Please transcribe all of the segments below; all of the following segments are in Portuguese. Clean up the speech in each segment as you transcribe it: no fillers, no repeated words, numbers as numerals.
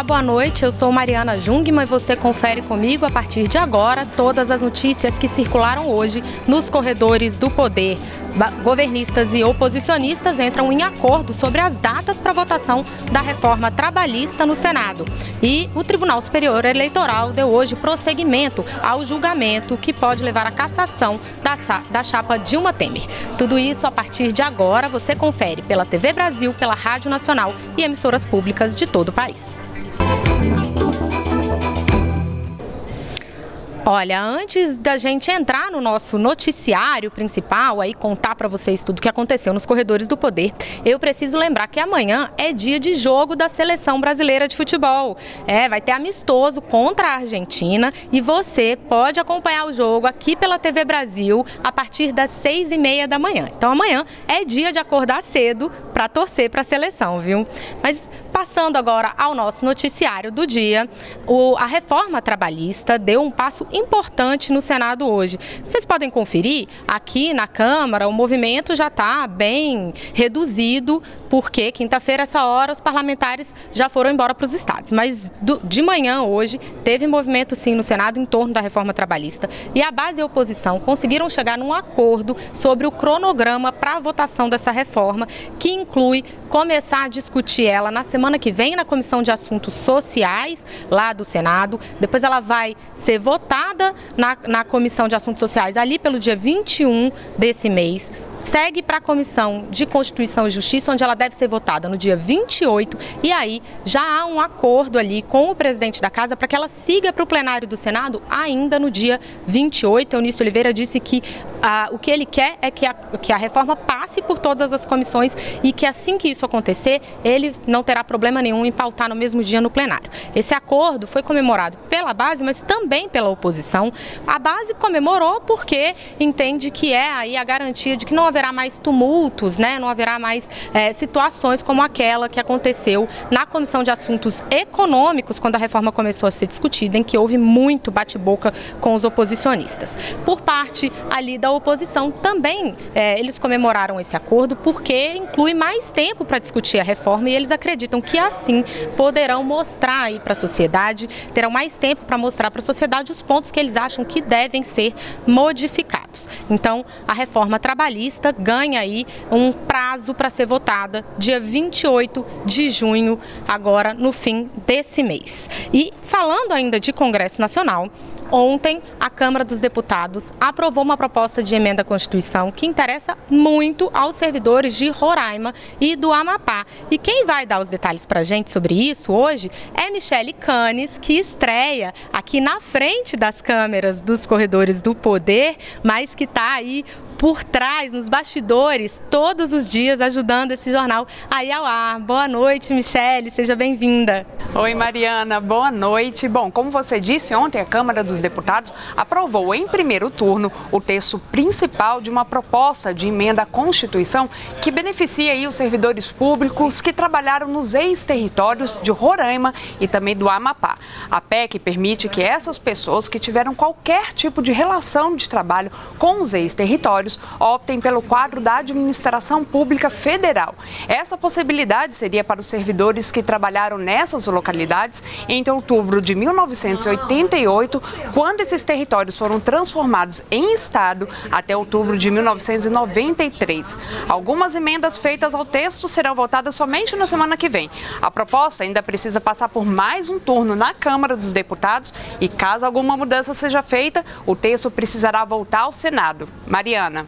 Olá, boa noite. Eu sou Mariana Jungmann e você confere comigo a partir de agora todas as notícias que circularam hoje nos corredores do poder. Governistas e oposicionistas entram em acordo sobre as datas para votação da reforma trabalhista no Senado. E o Tribunal Superior Eleitoral deu hoje prosseguimento ao julgamento que pode levar à cassação da chapa Dilma Temer. Tudo isso a partir de agora você confere pela TV Brasil, pela Rádio Nacional e emissoras públicas de todo o país. Olha, antes da gente entrar no nosso noticiário principal, aí contar para vocês tudo o que aconteceu nos corredores do poder, eu preciso lembrar que amanhã é dia de jogo da Seleção Brasileira de Futebol. Vai ter amistoso contra a Argentina e você pode acompanhar o jogo aqui pela TV Brasil a partir das 6h30 da manhã. Então amanhã é dia de acordar cedo para torcer para a seleção, viu? Mas passando agora ao nosso noticiário do dia, a reforma trabalhista deu um passo importante no Senado hoje. Vocês podem conferir, aqui na Câmara o movimento já está bem reduzido, porque quinta-feira, essa hora, os parlamentares já foram embora para os estados. Mas de manhã hoje teve movimento sim no Senado em torno da reforma trabalhista e a base e a oposição conseguiram chegar num acordo sobre o cronograma para a votação dessa reforma, que inclui começar a discutir ela na semana que vem na Comissão de Assuntos Sociais lá do Senado. Depois ela vai ser votada na Comissão de Assuntos Sociais ali pelo dia 21 desse mês. Segue para a Comissão de Constituição e Justiça, onde ela deve ser votada no dia 28, e aí já há um acordo ali com o presidente da Casa para que ela siga para o plenário do Senado ainda no dia 28. Eunício Oliveira disse que o que ele quer é que a reforma passe por todas as comissões e que assim que isso acontecer, ele não terá problema nenhum em pautar no mesmo dia no plenário. Esse acordo foi comemorado pela base, mas também pela oposição. A base comemorou porque entende que é aí a garantia de que não haverá mais tumultos, né? Não haverá mais situações como aquela que aconteceu na Comissão de Assuntos Econômicos, quando a reforma começou a ser discutida, em que houve muito bate-boca com os oposicionistas. Por parte ali da oposição também, eles comemoraram esse acordo porque inclui mais tempo para discutir a reforma e eles acreditam que assim poderão mostrar aí para a sociedade, terão mais tempo para mostrar para a sociedade os pontos que eles acham que devem ser modificados. Então, a reforma trabalhista ganha aí um prazo para ser votada dia 28 de junho, agora no fim desse mês. E falando ainda de Congresso Nacional, ontem, a Câmara dos Deputados aprovou uma proposta de emenda à Constituição que interessa muito aos servidores de Roraima e do Amapá. E quem vai dar os detalhes para a gente sobre isso hoje é Michele Canes, que estreia aqui na frente das câmeras dos corredores do poder, mas que está aí por trás, nos bastidores, todos os dias, ajudando esse jornal aí ao ar. Boa noite, Michele, seja bem-vinda. Oi, Mariana, boa noite. Bom, como você disse, ontem a Câmara dos Deputados aprovou em primeiro turno o texto principal de uma proposta de emenda à Constituição que beneficia aí os servidores públicos que trabalharam nos ex-territórios de Roraima e também do Amapá. A PEC permite que essas pessoas que tiveram qualquer tipo de relação de trabalho com os ex-territórios optem pelo quadro da Administração Pública Federal. Essa possibilidade seria para os servidores que trabalharam nessas localidades entre outubro de 1988, quando esses territórios foram transformados em estado, até outubro de 1993. Algumas emendas feitas ao texto serão votadas somente na semana que vem. A proposta ainda precisa passar por mais um turno na Câmara dos Deputados e, caso alguma mudança seja feita, o texto precisará voltar ao Senado. Mariana.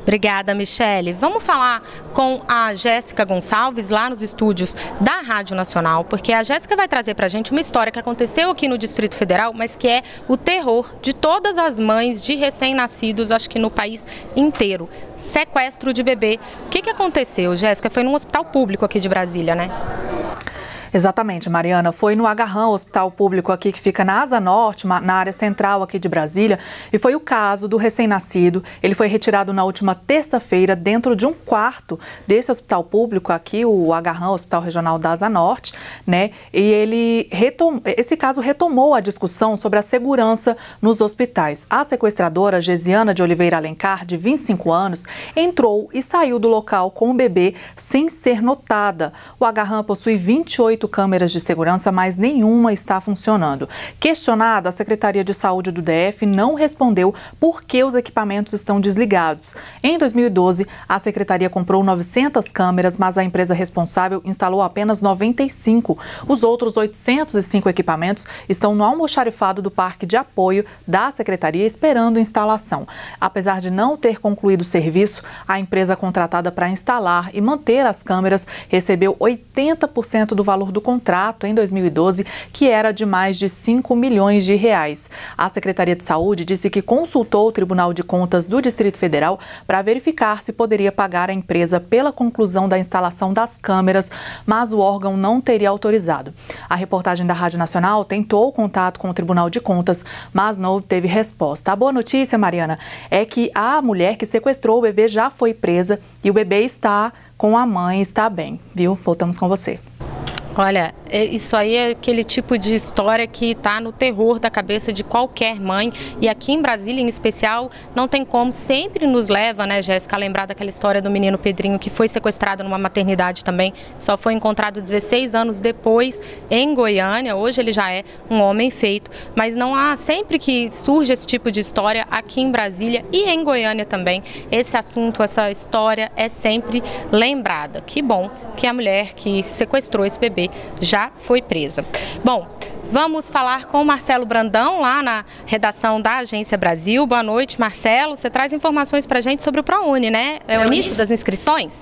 Obrigada, Michele. Vamos falar com a Jéssica Gonçalves, lá nos estúdios da Rádio Nacional, porque a Jéssica vai trazer para a gente uma história que aconteceu aqui no Distrito Federal, mas que é o terror de todas as mães de recém-nascidos, acho que no país inteiro. Sequestro de bebê. O que aconteceu, Jéssica? Foi num hospital público aqui de Brasília, né? Exatamente, Mariana. Foi no Agarrão, hospital público aqui que fica na Asa Norte, na área central aqui de Brasília, e foi o caso do recém-nascido. Ele foi retirado na última terça-feira dentro de um quarto desse hospital público aqui, o Agarrão, Hospital Regional da Asa Norte, né? E esse caso retomou a discussão sobre a segurança nos hospitais. A sequestradora Gesiana de Oliveira Alencar, de 25 anos, entrou e saiu do local com o bebê sem ser notada. O Agarrão possui 28 18 câmeras de segurança, mas nenhuma está funcionando. Questionada, a Secretaria de Saúde do DF não respondeu por que os equipamentos estão desligados. Em 2012, a Secretaria comprou 900 câmeras, mas a empresa responsável instalou apenas 95. Os outros 805 equipamentos estão no almoxarifado do Parque de Apoio da Secretaria esperando instalação. Apesar de não ter concluído o serviço, a empresa contratada para instalar e manter as câmeras recebeu 80% do valor do contrato em 2012, que era de mais de 5 milhões de reais. A Secretaria de Saúde disse que consultou o Tribunal de Contas do Distrito Federal para verificar se poderia pagar a empresa pela conclusão da instalação das câmeras, mas o órgão não teria autorizado. A reportagem da Rádio Nacional tentou contato com o Tribunal de Contas, mas não obteve resposta. A boa notícia, Mariana, é que a mulher que sequestrou o bebê já foi presa e o bebê está com a mãe, está bem, viu? Voltamos com você. Olha, isso aí é aquele tipo de história que está no terror da cabeça de qualquer mãe, e aqui em Brasília, em especial, não tem como, sempre nos leva, né, Jéssica, a lembrar daquela história do menino Pedrinho que foi sequestrado numa maternidade também, só foi encontrado 16 anos depois em Goiânia. Hoje ele já é um homem feito, mas não há, sempre que surge esse tipo de história aqui em Brasília e em Goiânia também, esse assunto, essa história é sempre lembrada. Que bom que a mulher que sequestrou esse bebê já foi presa. Bom, vamos falar com o Marcelo Brandão, lá na redação da Agência Brasil. Boa noite, Marcelo. Você traz informações para a gente sobre o ProUni, né? É o início das inscrições?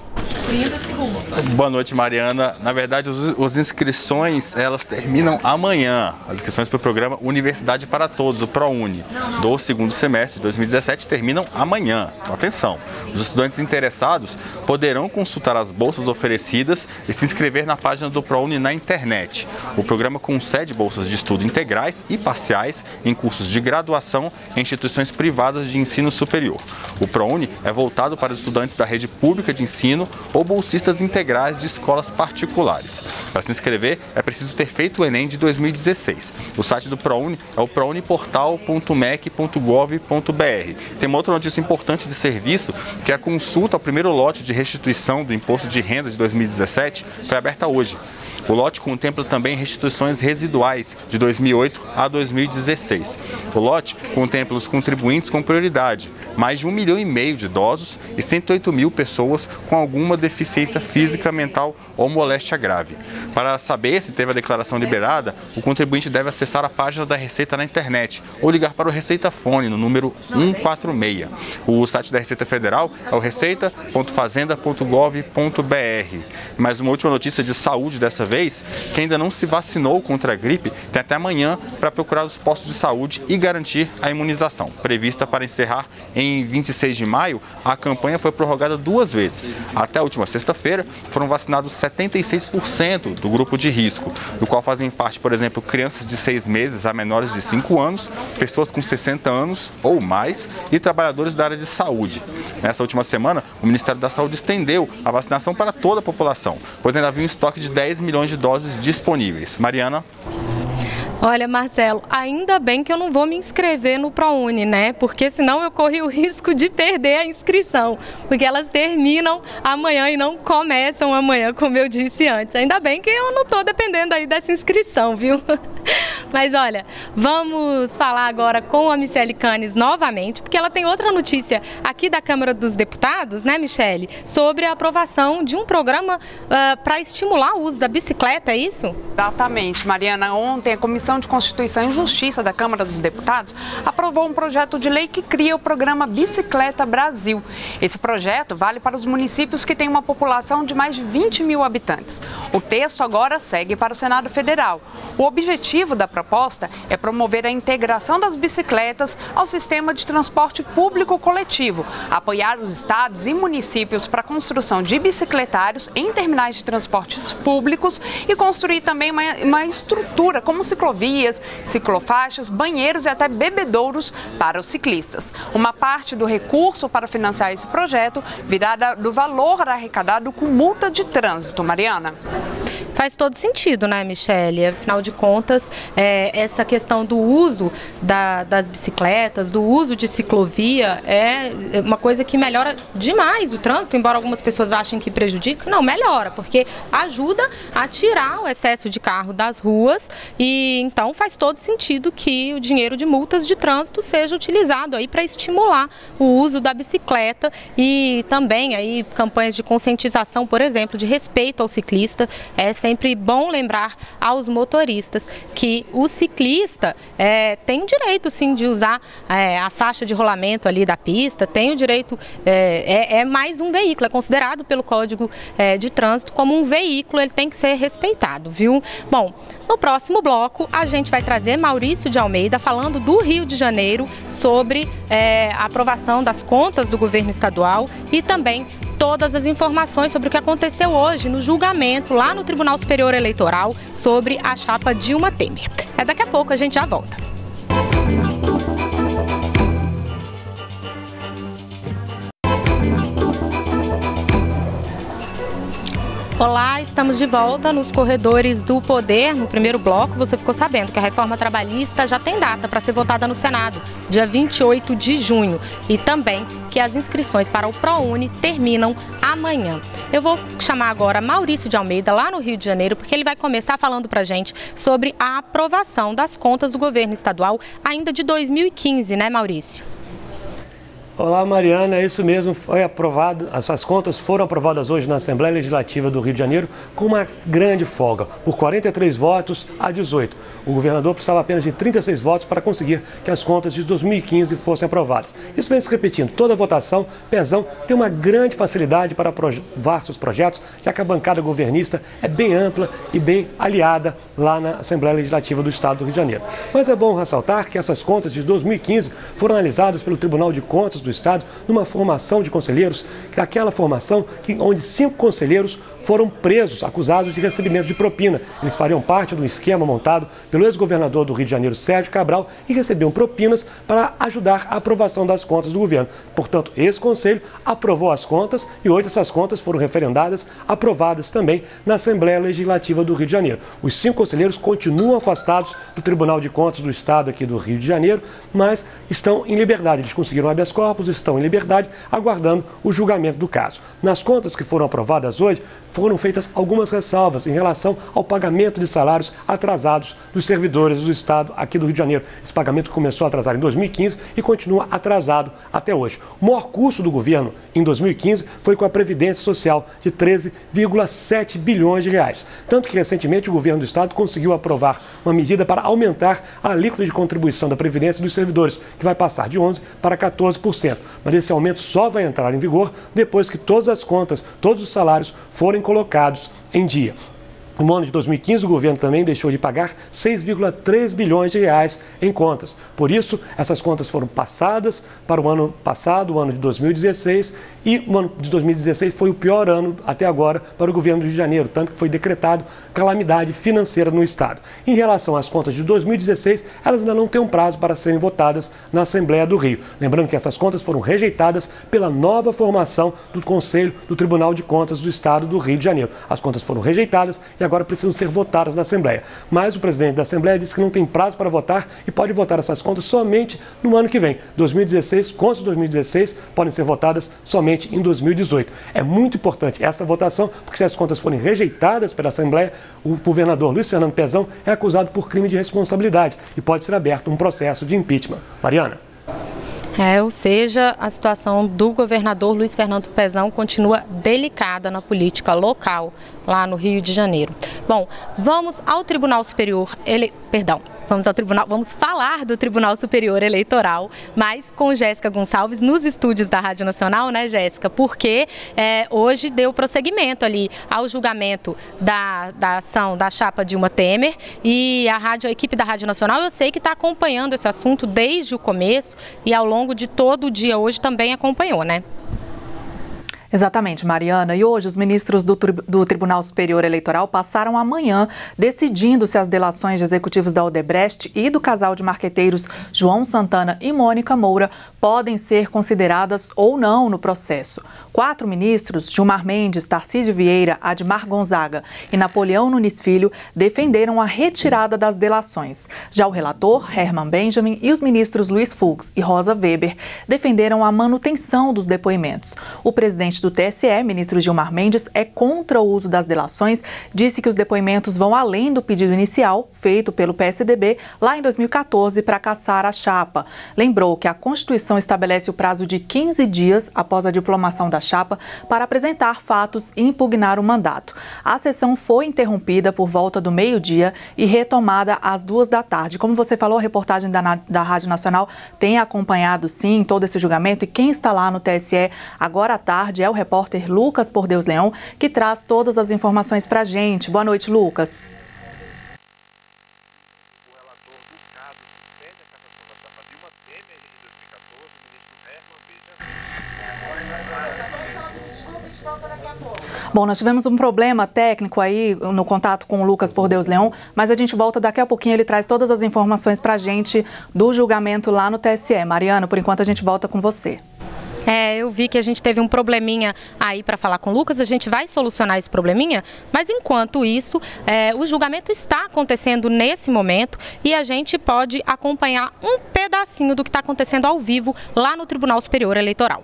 Boa noite, Mariana. Na verdade, as inscrições, elas terminam amanhã. As inscrições para o programa Universidade para Todos, o ProUni, do segundo semestre de 2017, terminam amanhã. Então, atenção, os estudantes interessados poderão consultar as bolsas oferecidas e se inscrever na página do ProUni na internet. O programa concede bolsas de estudo integrais e parciais em cursos de graduação em instituições privadas de ensino superior. O ProUni é voltado para os estudantes da rede pública de ensino ou bolsistas integrais de escolas particulares. Para se inscrever, é preciso ter feito o Enem de 2016. O site do ProUni é o prouniportal.mec.gov.br. Tem uma outra notícia importante de serviço, que é a consulta ao primeiro lote de restituição do Imposto de Renda de 2017 foi aberta hoje. O lote contempla também restituições residuais de 2008 a 2016. O lote contempla os contribuintes com prioridade, mais de 1,5 milhão de idosos e 108 mil pessoas com alguma deficiência física, mental ou moléstia grave. Para saber se teve a declaração liberada, o contribuinte deve acessar a página da Receita na internet ou ligar para o Receita Fone no número 146. O site da Receita Federal é o receita.fazenda.gov.br. Mais uma última notícia de saúde dessa vez: quem ainda não se vacinou contra a gripe tem até amanhã para procurar os postos de saúde e garantir a imunização. Prevista para encerrar em 26 de maio, a campanha foi prorrogada 2 vezes. Até a última sexta-feira, foram vacinados 76% do grupo de risco, do qual fazem parte, por exemplo, crianças de 6 meses a menores de 5 anos, pessoas com 60 anos ou mais e trabalhadores da área de saúde. Nessa última semana, o Ministério da Saúde estendeu a vacinação para toda a população, pois ainda havia um estoque de 10 milhões de doses disponíveis. Mariana? Olha, Marcelo, ainda bem que eu não vou me inscrever no ProUni, né? Porque senão eu corri o risco de perder a inscrição, porque elas terminam amanhã e não começam amanhã, como eu disse antes. Ainda bem que eu não estou dependendo aí dessa inscrição, viu? Mas olha, vamos falar agora com a Michele Canes novamente, porque ela tem outra notícia aqui da Câmara dos Deputados, né, Michele? Sobre a aprovação de um programa para estimular o uso da bicicleta, é isso? Exatamente, Mariana. Ontem a Comissão de Constituição e Justiça da Câmara dos Deputados aprovou um projeto de lei que cria o programa Bicicleta Brasil. Esse projeto vale para os municípios que têm uma população de mais de 20 mil habitantes. O texto agora segue para o Senado Federal. O objetivo da proposta é promover a integração das bicicletas ao sistema de transporte público coletivo, apoiar os estados e municípios para a construção de bicicletários em terminais de transportes públicos e construir também uma estrutura como ciclovias, ciclofaixas, banheiros e até bebedouros para os ciclistas. Uma parte do recurso para financiar esse projeto virá do valor arrecadado com multa de trânsito. Mariana? Faz todo sentido, né, Michele? Afinal de contas, essa questão do uso das bicicletas, do uso de ciclovia, é uma coisa que melhora demais o trânsito, embora algumas pessoas achem que prejudica. Não, melhora, porque ajuda a tirar o excesso de carro das ruas e então faz todo sentido que o dinheiro de multas de trânsito seja utilizado aí para estimular o uso da bicicleta e também aí campanhas de conscientização, por exemplo, de respeito ao ciclista. É sempre bom lembrar aos motoristas que o ciclista tem o direito sim de usar a faixa de rolamento ali da pista, tem o direito, é mais um veículo, é considerado pelo Código de Trânsito como um veículo, ele tem que ser respeitado, viu? Bom, no próximo bloco a gente vai trazer Maurício de Almeida falando do Rio de Janeiro sobre a aprovação das contas do governo estadual e também todas as informações sobre o que aconteceu hoje no julgamento lá no Tribunal Superior Eleitoral sobre a chapa Dilma Temer. Daqui a pouco a gente já volta. Olá, estamos de volta nos corredores do poder. No primeiro bloco, você ficou sabendo que a reforma trabalhista já tem data para ser votada no Senado, dia 28 de junho. E também que as inscrições para o ProUni terminam amanhã. Eu vou chamar agora Maurício de Almeida, lá no Rio de Janeiro, porque ele vai começar falando para a gente sobre a aprovação das contas do governo estadual ainda de 2015, né, Maurício? Olá, Mariana, é isso mesmo, foi aprovado, essas contas foram aprovadas hoje na Assembleia Legislativa do Rio de Janeiro com uma grande folga, por 43 votos a 18. O governador precisava apenas de 36 votos para conseguir que as contas de 2015 fossem aprovadas. Isso vem se repetindo, toda a votação, Pezão tem uma grande facilidade para aprovar seus projetos, já que a bancada governista é bem ampla e bem aliada lá na Assembleia Legislativa do Estado do Rio de Janeiro. Mas é bom ressaltar que essas contas de 2015 foram analisadas pelo Tribunal de Contas do Estado numa formação de conselheiros, aquela formação onde 5 conselheiros foram presos, acusados de recebimento de propina. Eles fariam parte de um esquema montado pelo ex-governador do Rio de Janeiro, Sérgio Cabral, e recebiam propinas para ajudar a aprovação das contas do governo. Portanto, esse conselho aprovou as contas e hoje essas contas foram referendadas, aprovadas também na Assembleia Legislativa do Rio de Janeiro. Os 5 conselheiros continuam afastados do Tribunal de Contas do Estado aqui do Rio de Janeiro, mas estão em liberdade. Eles conseguiram habeas corpus, estão em liberdade, aguardando o julgamento do caso. Nas contas que foram aprovadas hoje, foram feitas algumas ressalvas em relação ao pagamento de salários atrasados dos servidores do Estado aqui do Rio de Janeiro. Esse pagamento começou a atrasar em 2015 e continua atrasado até hoje. O maior custo do governo em 2015 foi com a Previdência Social, de 13,7 bilhões de reais. Tanto que recentemente o governo do Estado conseguiu aprovar uma medida para aumentar a alíquota de contribuição da Previdência dos servidores, que vai passar de 11% para 14%. Mas esse aumento só vai entrar em vigor depois que todas as contas, todos os salários forem colocados em dia. No ano de 2015, o governo também deixou de pagar 6,3 bilhões de reais em contas. Por isso, essas contas foram passadas para o ano passado, o ano de 2016, e o ano de 2016 foi o pior ano até agora para o governo do Rio de Janeiro, tanto que foi decretado calamidade financeira no Estado. Em relação às contas de 2016, elas ainda não têm um prazo para serem votadas na Assembleia do Rio. Lembrando que essas contas foram rejeitadas pela nova formação do Conselho do Tribunal de Contas do Estado do Rio de Janeiro. As contas foram rejeitadas e agora precisam ser votadas na Assembleia. Mas o presidente da Assembleia disse que não tem prazo para votar e pode votar essas contas somente no ano que vem. 2016, contas de 2016 podem ser votadas somente em 2018. É muito importante essa votação, porque se as contas forem rejeitadas pela Assembleia, o governador Luiz Fernando Pezão é acusado por crime de responsabilidade e pode ser aberto um processo de impeachment. Mariana. Ou seja, a situação do governador Luiz Fernando Pezão continua delicada na política local lá no Rio de Janeiro. Bom, vamos ao Tribunal Superior, vamos falar do Tribunal Superior Eleitoral, mas com Jéssica Gonçalves nos estúdios da Rádio Nacional, né, Jéssica? Porque hoje deu prosseguimento ali ao julgamento da ação da chapa Dilma Temer e a equipe da Rádio Nacional, eu sei que está acompanhando esse assunto desde o começo e ao longo de todo o dia hoje também acompanhou, né? Exatamente, Mariana. E hoje os ministros do Tribunal Superior Eleitoral passaram amanhã decidindo se as delações de executivos da Odebrecht e do casal de marqueteiros João Santana e Mônica Moura podem ser consideradas ou não no processo. 4 ministros, Gilmar Mendes, Tarcísio Vieira, Admar Gonzaga e Napoleão Nunes Filho, defenderam a retirada das delações. Já o relator, Herman Benjamin, e os ministros Luiz Fux e Rosa Weber defenderam a manutenção dos depoimentos. O presidente do TSE, ministro Gilmar Mendes, é contra o uso das delações, disse que os depoimentos vão além do pedido inicial feito pelo PSDB lá em 2014 para cassar a chapa. Lembrou que a Constituição estabelece o prazo de 15 dias após a diplomação da chapa para apresentar fatos e impugnar o mandato. A sessão foi interrompida por volta do meio-dia e retomada às 2 da tarde. Como você falou, a reportagem da Rádio Nacional tem acompanhado, sim, todo esse julgamento, e quem está lá no TSE agora à tarde é o repórter Lucas Por Deus Leão, que traz todas as informações para a gente. Boa noite, Lucas. Bom, nós tivemos um problema técnico aí no contato com o Lucas Por Deus Leão, mas a gente volta daqui a pouquinho, ele traz todas as informações para a gente do julgamento lá no TSE. Mariana, por enquanto a gente volta com você. Eu vi que a gente teve um probleminha aí para falar com o Lucas, a gente vai solucionar esse probleminha, mas enquanto isso, o julgamento está acontecendo nesse momento e a gente pode acompanhar um pedacinho do que está acontecendo ao vivo lá no Tribunal Superior Eleitoral.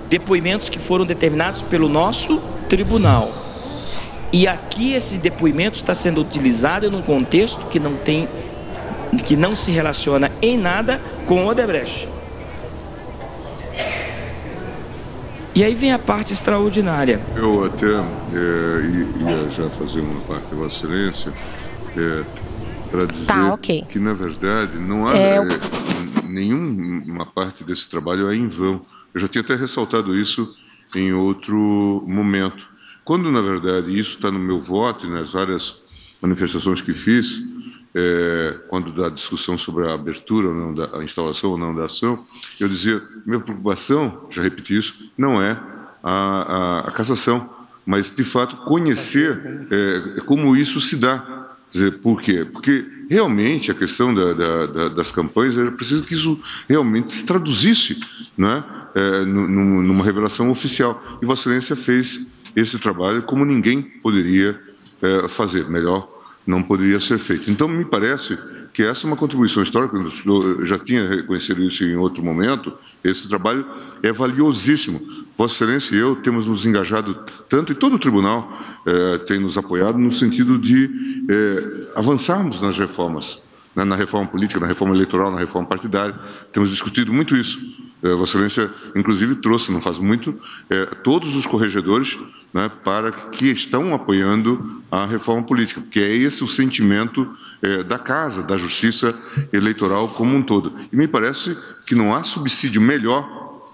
Depoimentos que foram determinados pelo nosso tribunal. E aqui esse depoimento está sendo utilizado num contexto que não se relaciona em nada com o Odebrecht. E aí vem a parte extraordinária. Eu até ia já fazer uma parte da Vossa Excelência para dizer que, na verdade, não há nenhuma parte desse trabalho é em vão. Eu já tinha até ressaltado isso em outro momento. Quando, na verdade, isso está no meu voto e nas várias manifestações que fiz, quando da discussão sobre a abertura ou não, a instalação ou não da ação, eu dizia, minha preocupação, já repeti isso, não é a cassação, mas, de fato, conhecer como isso se dá. Dizer, por quê? Porque, realmente, a questão das campanhas, era preciso que isso realmente se traduzisse, não é? Numa revelação oficial. E Vossa Excelência fez esse trabalho como ninguém poderia fazer, melhor não poderia ser feito. Então, me parece que essa é uma contribuição histórica, eu já tinha reconhecido isso em outro momento, esse trabalho é valiosíssimo. Vossa Excelência e eu temos nos engajado tanto, e todo o tribunal tem nos apoiado no sentido de avançarmos nas reformas, né, na reforma política, na reforma eleitoral, na reforma partidária. Temos discutido muito isso. Vossa Excelência, inclusive, trouxe, não faz muito, todos os corregedores, né, para que estão apoiando a reforma política, porque é esse o sentimento da Casa, da Justiça Eleitoral como um todo. E me parece que não há subsídio melhor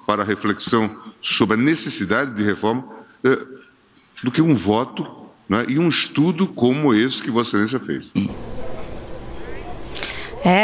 para a reflexão sobre a necessidade de reforma do que um voto, né, e um estudo como esse que Vossa Excelência fez.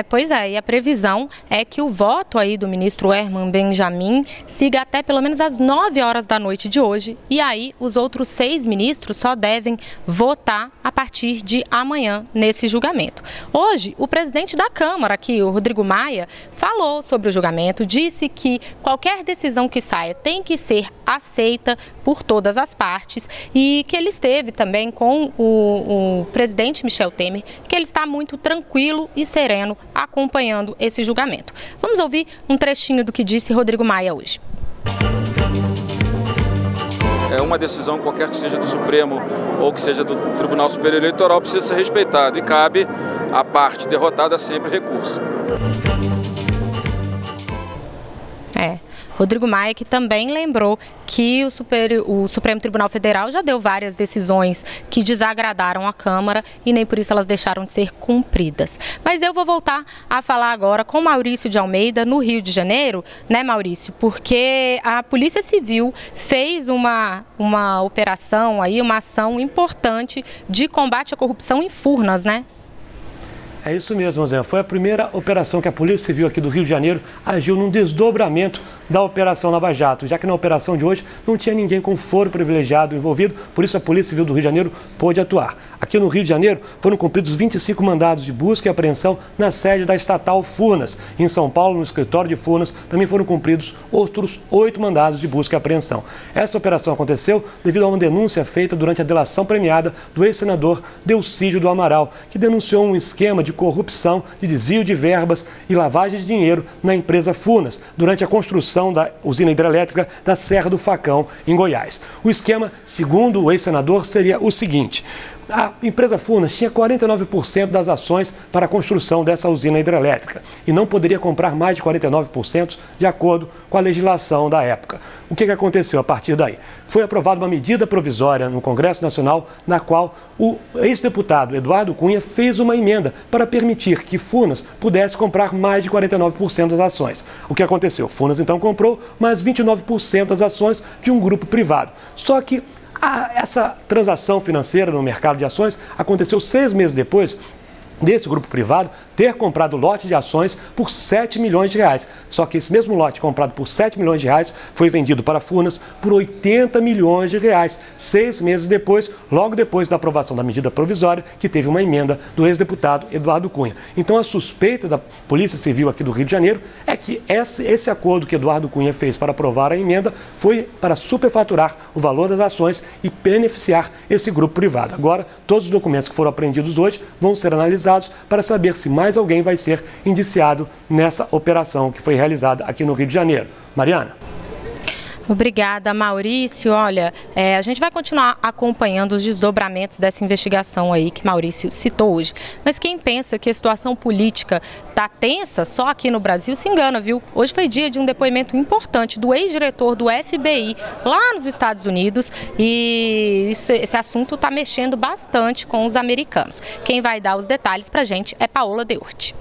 Pois é, e a previsão é que o voto aí do ministro Herman Benjamin siga até pelo menos às 9 horas da noite de hoje, e aí os outros 6 ministros só devem votar a partir de amanhã nesse julgamento. Hoje, o presidente da Câmara, aqui, o Rodrigo Maia, falou sobre o julgamento, disse que qualquer decisão que saia tem que ser aceita por todas as partes e que ele esteve também com o presidente Michel Temer, que ele está muito tranquilo e sereno acompanhando esse julgamento. Vamos ouvir um trechinho do que disse Rodrigo Maia hoje. Uma decisão, qualquer que seja do Supremo ou que seja do Tribunal Superior Eleitoral, precisa ser respeitada e cabe à parte derrotada sempre recurso. Rodrigo Maia, que também lembrou que o Supremo Tribunal Federal já deu várias decisões que desagradaram a Câmara e nem por isso elas deixaram de ser cumpridas. Mas eu vou voltar a falar agora com Maurício de Almeida, no Rio de Janeiro, né, Maurício? Porque a Polícia Civil fez uma operação aí, uma ação importante de combate à corrupção em Furnas, né? É isso mesmo, Zé. Foi a primeira operação que a Polícia Civil aqui do Rio de Janeiro agiu num desdobramento da Operação Lava Jato, já que na operação de hoje não tinha ninguém com foro privilegiado envolvido, por isso a Polícia Civil do Rio de Janeiro pôde atuar. Aqui no Rio de Janeiro foram cumpridos 25 mandados de busca e apreensão na sede da estatal Furnas. Em São Paulo, no escritório de Furnas, também foram cumpridos outros 8 mandados de busca e apreensão. Essa operação aconteceu devido a uma denúncia feita durante a delação premiada do ex-senador Delcídio do Amaral, que denunciou um esquema de corrupção, de desvio de verbas e lavagem de dinheiro na empresa Furnas, durante a construção da usina hidrelétrica da Serra do Facão, em Goiás. O esquema, segundo o ex-senador, seria o seguinte: a empresa Furnas tinha 49% das ações para a construção dessa usina hidrelétrica e não poderia comprar mais de 49% de acordo com a legislação da época. O que aconteceu a partir daí? Foi aprovada uma medida provisória no Congresso Nacional, na qual o ex-deputado Eduardo Cunha fez uma emenda para permitir que Furnas pudesse comprar mais de 49% das ações. O que aconteceu? Furnas então comprou mais 29% das ações de um grupo privado. Só que essa transação financeira no mercado de ações aconteceu 6 meses depois desse grupo privado ter comprado lote de ações por 7 milhões de reais. Só que esse mesmo lote comprado por 7 milhões de reais foi vendido para Furnas por 80 milhões de reais, 6 meses depois, logo depois da aprovação da medida provisória, que teve uma emenda do ex-deputado Eduardo Cunha. Então a suspeita da Polícia Civil aqui do Rio de Janeiro é que esse acordo que Eduardo Cunha fez para aprovar a emenda foi para superfaturar o valor das ações e beneficiar esse grupo privado. Agora, todos os documentos que foram apreendidos hoje vão ser analisados para saber se mais alguém vai ser indiciado nessa operação que foi realizada aqui no Rio de Janeiro. Mariana. Obrigada, Maurício. Olha, a gente vai continuar acompanhando os desdobramentos dessa investigação aí que Maurício citou hoje. Mas quem pensa que a situação política está tensa só aqui no Brasil se engana, viu? Hoje foi dia de um depoimento importante do ex-diretor do FBI lá nos Estados Unidos e esse assunto está mexendo bastante com os americanos. Quem vai dar os detalhes para a gente é Paola Deurti.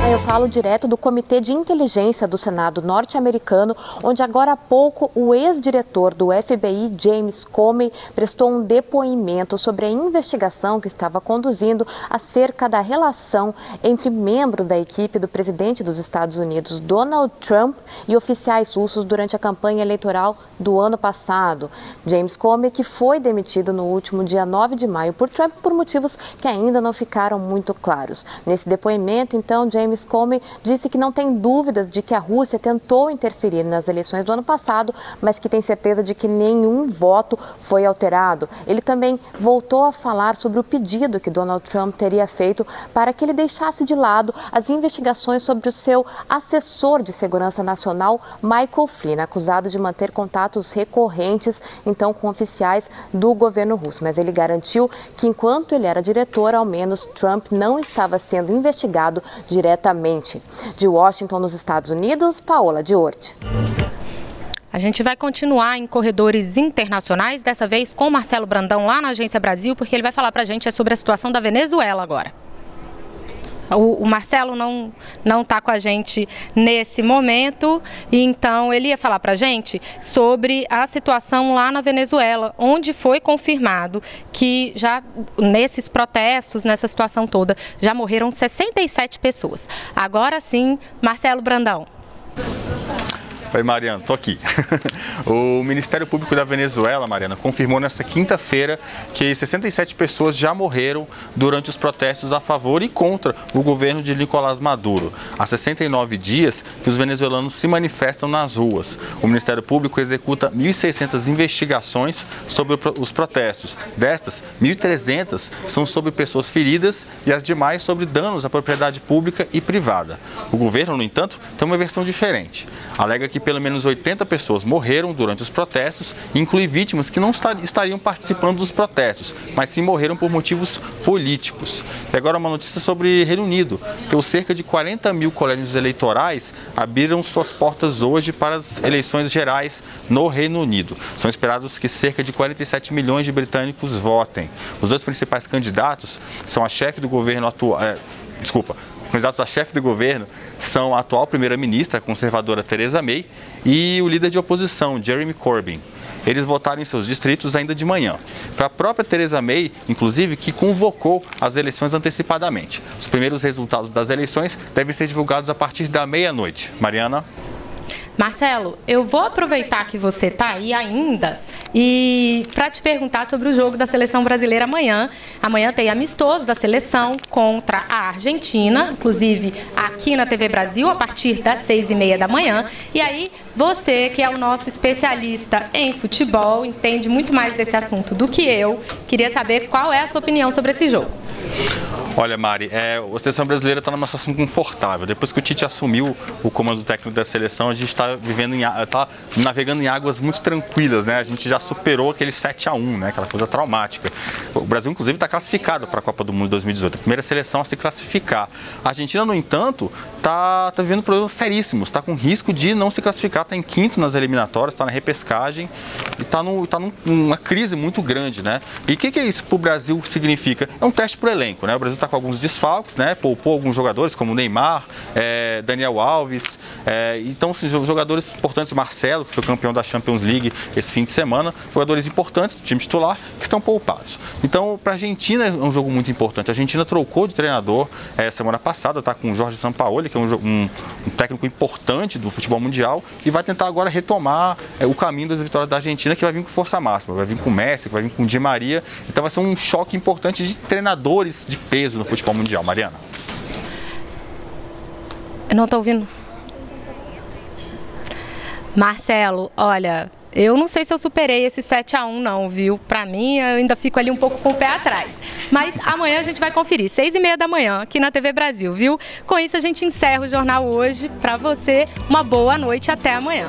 Eu falo direto do Comitê de Inteligência do Senado norte-americano, onde agora há pouco o ex-diretor do FBI, James Comey, prestou um depoimento sobre a investigação que estava conduzindo acerca da relação entre membros da equipe do presidente dos Estados Unidos, Donald Trump, e oficiais russos durante a campanha eleitoral do ano passado. James Comey, que foi demitido no último dia 9 de maio por Trump por motivos que ainda não ficaram muito claros. Nesse depoimento, então, James Comey disse que não tem dúvidas de que a Rússia tentou interferir nas eleições do ano passado, mas que tem certeza de que nenhum voto foi alterado. Ele também voltou a falar sobre o pedido que Donald Trump teria feito para que ele deixasse de lado as investigações sobre o seu assessor de segurança nacional, Michael Flynn, acusado de manter contatos recorrentes, então, com oficiais do governo russo. Mas ele garantiu que, enquanto ele era diretor, ao menos Trump não estava sendo investigado diretamente. De Washington, nos Estados Unidos, Paola Deurti. A gente vai continuar em corredores internacionais, dessa vez com Marcelo Brandão lá na Agência Brasil, porque ele vai falar para a gente sobre a situação da Venezuela agora. O Marcelo não está com a gente nesse momento, então ele ia falar para a gente sobre a situação lá na Venezuela, onde foi confirmado que já nesses protestos, nessa situação toda, já morreram 67 pessoas. Agora sim, Marcelo Brandão. Oi, Mariana, tô aqui. O Ministério Público da Venezuela, Mariana, confirmou nesta quinta-feira que 67 pessoas já morreram durante os protestos a favor e contra o governo de Nicolás Maduro. Há 69 dias que os venezuelanos se manifestam nas ruas. O Ministério Público executa 1.600 investigações sobre os protestos. Destas, 1.300 são sobre pessoas feridas e as demais sobre danos à propriedade pública e privada. O governo, no entanto, tem uma versão diferente. Alega que pelo menos 80 pessoas morreram durante os protestos, inclui vítimas que não estariam participando dos protestos, mas sim morreram por motivos políticos. E agora uma notícia sobre Reino Unido, que os cerca de 40 mil colégios eleitorais abriram suas portas hoje para as eleições gerais no Reino Unido. São esperados que cerca de 47 milhões de britânicos votem. Os dois principais candidatos são a chefe do governo atual... candidatos a chefe do governo são a atual primeira-ministra, a conservadora Theresa May, e o líder de oposição, Jeremy Corbyn. eles votaram em seus distritos ainda de manhã. Foi a própria Theresa May, inclusive, que convocou as eleições antecipadamente. Os primeiros resultados das eleições devem ser divulgados a partir da meia-noite. Mariana? Marcelo, eu vou aproveitar que você está aí ainda e para te perguntar sobre o jogo da seleção brasileira amanhã. Amanhã tem amistoso da seleção contra a Argentina, inclusive aqui na TV Brasil, a partir das 6h30 da manhã. E aí, você, que é o nosso especialista em futebol, entende muito mais desse assunto do que eu, queria saber qual é a sua opinião sobre esse jogo. Olha, Mari, a seleção brasileira está numa situação confortável. Depois que o Tite assumiu o comando técnico da seleção, a gente está navegando em águas muito tranquilas, né? A gente já superou aquele 7-1, né? Aquela coisa traumática. O Brasil, inclusive, está classificado para a Copa do Mundo de 2018, a primeira seleção a se classificar. A Argentina, no entanto, está vivendo problemas seríssimos, está com risco de não se classificar, está em quinto nas eliminatórias, está na repescagem e está numa crise muito grande, né? E o que isso para o Brasil significa? É um teste para o elenco, né? O Brasil está com alguns desfalques, né? Poupou alguns jogadores, como Neymar, Daniel Alves, então jogadores importantes, Marcelo, que foi campeão da Champions League esse fim de semana, jogadores importantes do time titular que estão poupados. Então, para a Argentina é um jogo muito importante. A Argentina trocou de treinador semana passada, está com o Jorge Sampaoli, que é um técnico importante do futebol mundial, e vai tentar agora retomar o caminho das vitórias da Argentina, que vai vir com força máxima, vai vir com Messi, vai vir com Di Maria. Então vai ser um choque importante de treinadores de peso no futebol mundial. Mariana? Eu não estou ouvindo. Marcelo, olha, eu não sei se eu superei esse 7-1 não, viu? Para mim, eu ainda fico ali um pouco com o pé atrás. Mas amanhã a gente vai conferir, 6h30 da manhã, aqui na TV Brasil, viu? Com isso a gente encerra o jornal hoje. Para você, uma boa noite e até amanhã.